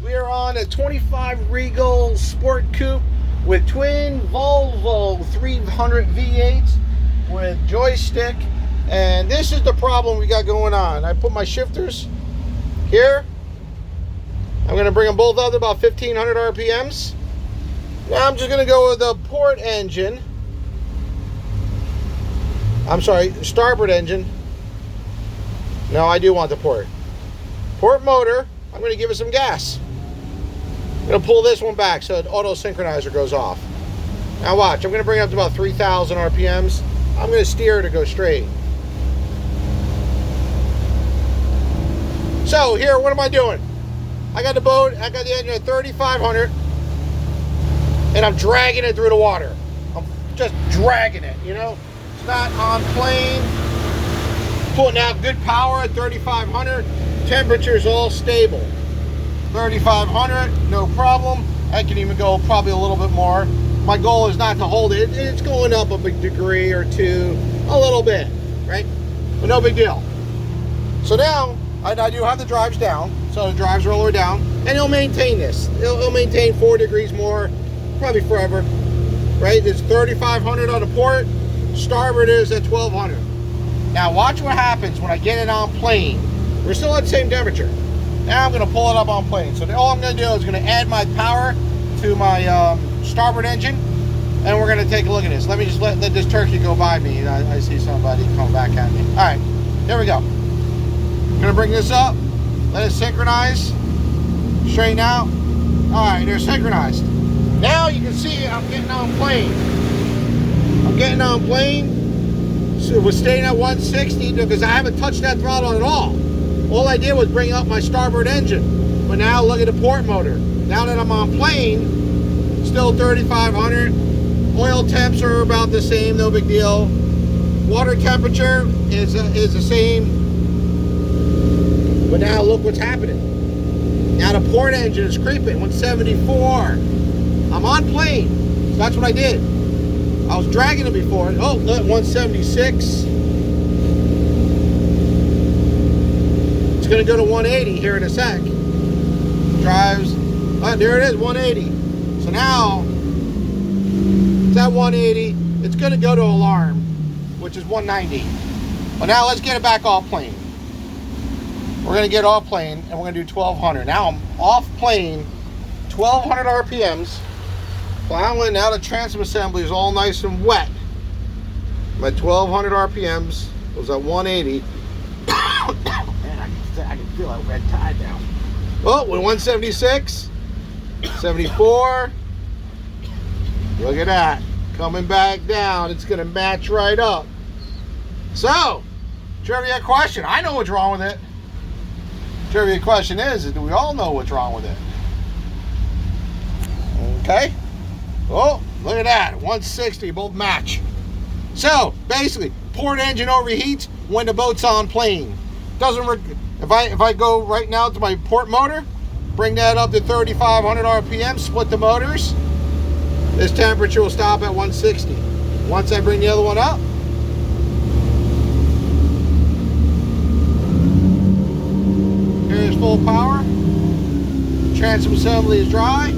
We are on a 25 Regal Sport Coupe with twin Volvo 300 V8s with joystick. And this is the problem we got going on. I put my shifters here. I'm going to bring them both up to about 1500 RPMs. Now I'm just going to go with the port engine. I'm sorry, starboard engine. No, I do want the port. Port motor. I'm going to give it some gas. I'm going to pull this one back so the auto synchronizer goes off. Now watch, I'm going to bring it up to about 3,000 RPMs. I'm going to steer to go straight. So here, what am I doing? I got the boat, I got the engine at 3,500, and I'm dragging it through the water. I'm just dragging it, you know? It's not on plane. Putting out good power at 3,500. Temperature's all stable. 3,500, no problem. I can even go probably a little bit more. My goal is not to hold it. It's going up a big degree or two, a little bit, right? But no big deal. So now, I do have the drives down. So the drives are all the way down. And it'll maintain this. It'll maintain 4 degrees more, probably forever, right? It's 3,500 on the port. Starboard is at 1,200. Now watch what happens when I get it on plane. We're still at the same temperature. Now I'm going to pull it up on plane. So all I'm going to do is going to add my power to my starboard engine, and we're going to take a look at this. Let me just let this turkey go by me. I see somebody come back at me. All right, here we go. I'm going to bring this up, let it synchronize, straighten out. All right, they're synchronized. Now you can see I'm getting on plane. I'm getting on plane. So we're staying at 160 because I haven't touched that throttle at all. All I did was bring up my starboard engine. But now look at the port motor. Now that I'm on plane, still 3,500. Oil temps are about the same, no big deal. Water temperature is the same. But now look what's happening. Now the port engine is creeping, 174. I'm on plane, so that's what I did. I was dragging it before. Oh, look, 176. It's going to go to 180 here in a sec. Drives. Oh, there it is, 180. So now it's at 180. It's going to go to alarm, which is 190. Well, now let's get it back off plane. We're going to get off plane and we're going to do 1,200. Now I'm off plane, 1,200 RPMs. Plowing. Now the transom assembly is all nice and wet. I'm at 1,200 RPMs. It was at 180. Man, I can feel that red tide now. Oh, we're 176, 74. Look at that. Coming back down. It's going to match right up. So, trivia question. I know what's wrong with it. Trivia question is do we all know what's wrong with it? Okay. Oh, look at that. 160, both match. So, basically, port engine overheats when the boat's on plane. If I go right now to my port motor, bring that up to 3,500 RPM, split the motors, this temperature will stop at 160. Once I bring the other one up, here's full power. Transom assembly is dry.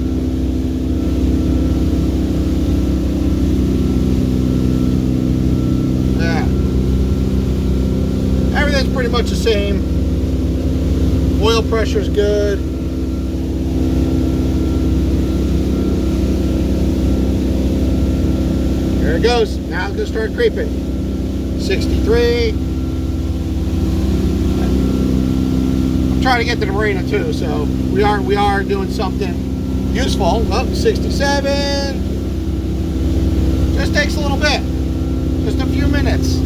Everything's pretty much the same. Oil pressure is good. There it goes. Now it's going to start creeping. 63. I'm trying to get to the marina too, so we are doing something useful. Oh, 67. Just takes a little bit. Just a few minutes.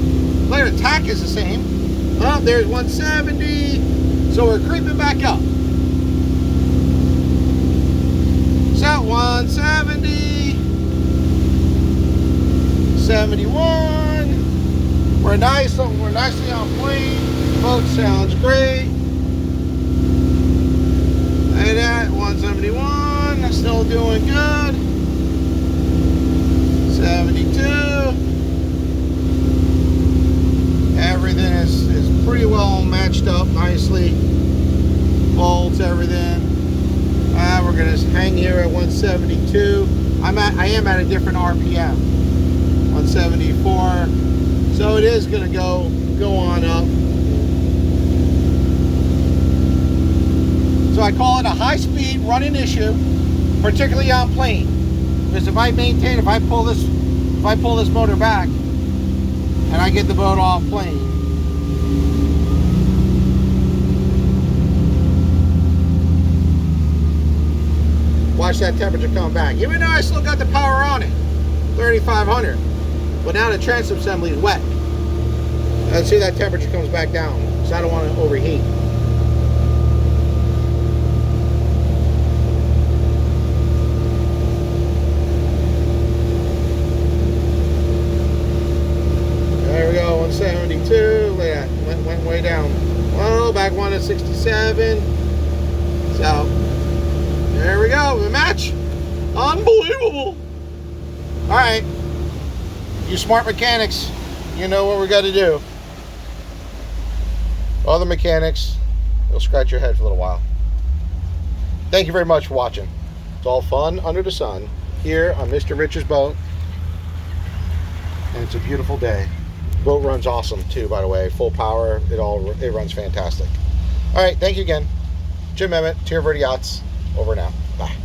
Later, tack is the same. Oh, there's 170. So we're creeping back up. So 170. 71. We're nicely on plane. Boat sounds great. And at 171. Still doing good. 72. Everything is pretty well matched up nicely. Bolts, everything. just hang here at 172. I am at a different RPM, 174. So it is going to go on up. So I call it a high-speed running issue, particularly on plane. Because if I pull this motor back, and I get the boat off plane, watch that temperature come back. Even though I still got the power on it, 3500, but now the transom assembly is wet. And see that temperature comes back down, so I don't want to overheat. There we go, 172. Look at that, went way down. Well, back one at 67. So there we go, the match. Unbelievable. All right, you smart mechanics, you know what we got to do. Other mechanics, you'll scratch your head for a little while. Thank you very much for watching. It's all fun under the sun here on Mr. Rich's boat, and it's a beautiful day. Boat runs awesome too, by the way. Full power, it runs fantastic. All right, thank you again. Jim Emmett, Tier Verde Yachts, over and out. Bye.